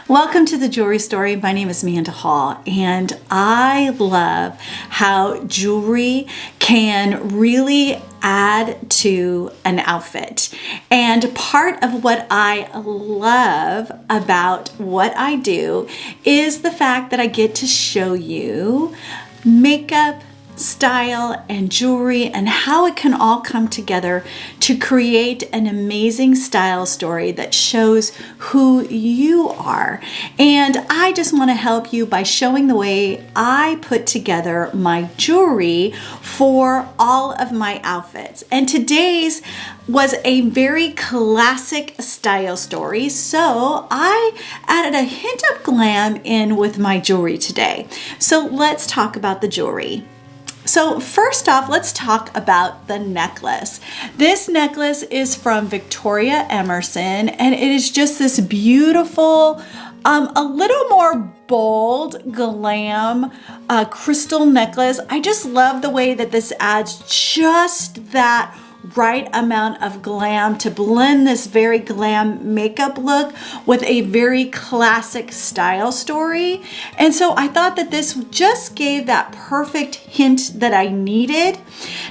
Welcome to the Jewelry Story. My name is Amanda Hall, and I love how jewelry can really add to an outfit. And part of what I love about what I do is the fact that I get to show you makeup, style, and jewelry and how it can all come together to create an amazing style story that shows who you are. And I just want to help you by showing the way I put together my jewelry for all of my outfits. And today's was a very classic style story, so I added a hint of glam in with my jewelry today. So let's talk about the jewelry. So first off, let's talk about the necklace. This necklace is from Victoria Emerson, and it is just this beautiful, a little more bold glam crystal necklace. I just love the way that this adds just that right amount of glam to blend this very glam makeup look with a very classic style story. And so I thought that this just gave that perfect hint that I needed.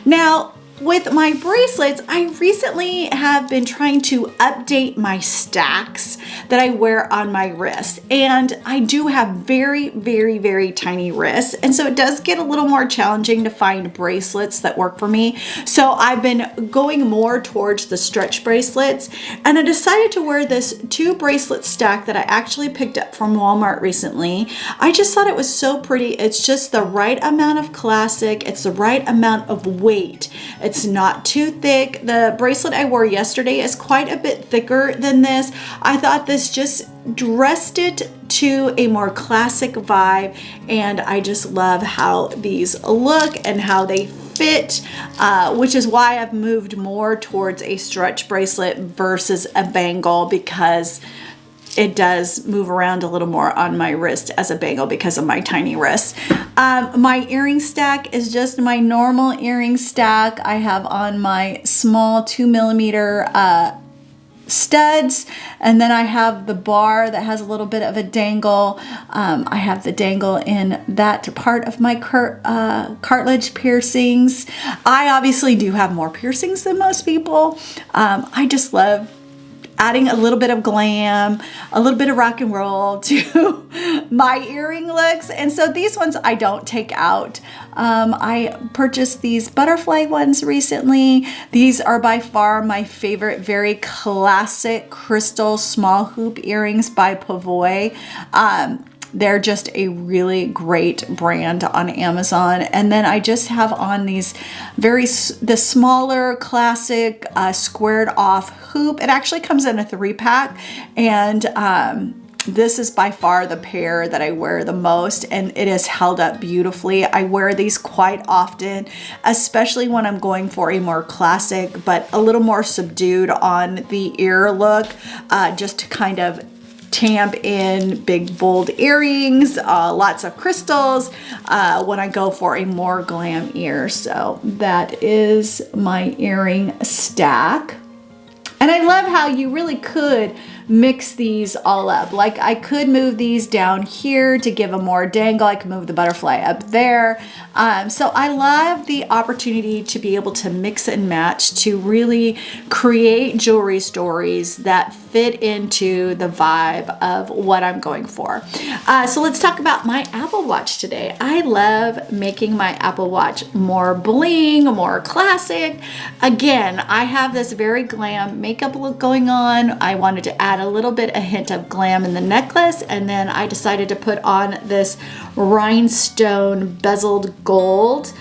Now, with my bracelets, I recently have been trying to update my stacks that I wear on my wrist. And I do have very, very, very tiny wrists. And so it does get a little more challenging to find bracelets that work for me. So I've been going more towards the stretch bracelets. And I decided to wear this 2 bracelet stack that I actually picked up from Walmart recently. I just thought it was so pretty. It's just the right amount of classic. It's the right amount of weight. It's not too thick. The bracelet I wore yesterday is quite a bit thicker than this. I thought this just dressed it to a more classic vibe, and I just love how these look and how they fit, which is why I've moved more towards a stretch bracelet versus a bangle, because it does move around a little more on my wrist as a bangle because of my tiny wrist. My earring stack is just my normal earring stack. I have on my small 2mm studs, and then I have the bar that has a little bit of a dangle. I have the dangle in that part of my cartilage piercings. I obviously do have more piercings than most people. I just love adding a little bit of glam, a little bit of rock and roll to my earring looks. And so these ones I don't take out. I purchased these butterfly ones recently. These are by far my favorite, very classic crystal small hoop earrings by Pavoy. They're just a really great brand on Amazon. And then I just have on these the smaller classic squared off hoop. It actually comes in a 3-pack, and this is by far the pair that I wear the most, and it has held up beautifully. I wear these quite often, especially when I'm going for a more classic but a little more subdued on the ear look, just to kind of tamp in big bold earrings, lots of crystals when I go for a more glam ear. So that is my earring stack. And I love how you really could mix these all up. Like I could move these down here to give a more dangle. I could move the butterfly up there. So I love the opportunity to be able to mix and match to really create jewelry stories that fit into the vibe of what I'm going for. So let's talk about my Apple Watch today. I love making my Apple Watch more bling, more classic. Again, I have this very glam makeup look going on. I wanted to add a little bit, a hint of glam in the necklace, and then I decided to put on this rhinestone bezeled gold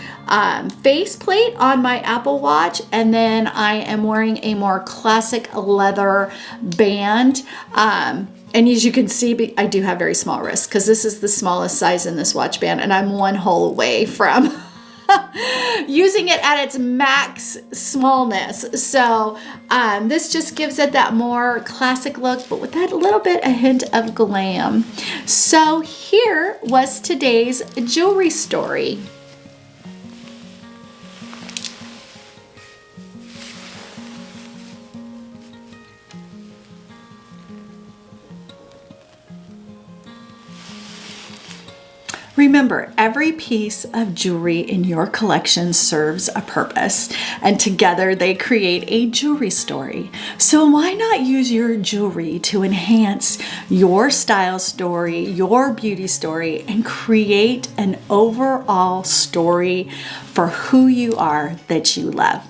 faceplate on my Apple Watch, and then I am wearing a more classic leather band. And as you can see, I do have very small wrists because this is the smallest size in this watch band, and I'm one hole away from using it at its max smallness. So this just gives it that more classic look, but with that little bit, a hint of glam. So here was today's jewelry story. Remember, every piece of jewelry in your collection serves a purpose, and together they create a jewelry story. So why not use your jewelry to enhance your style story, your beauty story, and create an overall story for who you are that you love.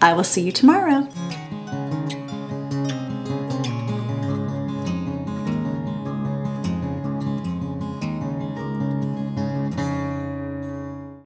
I will see you tomorrow.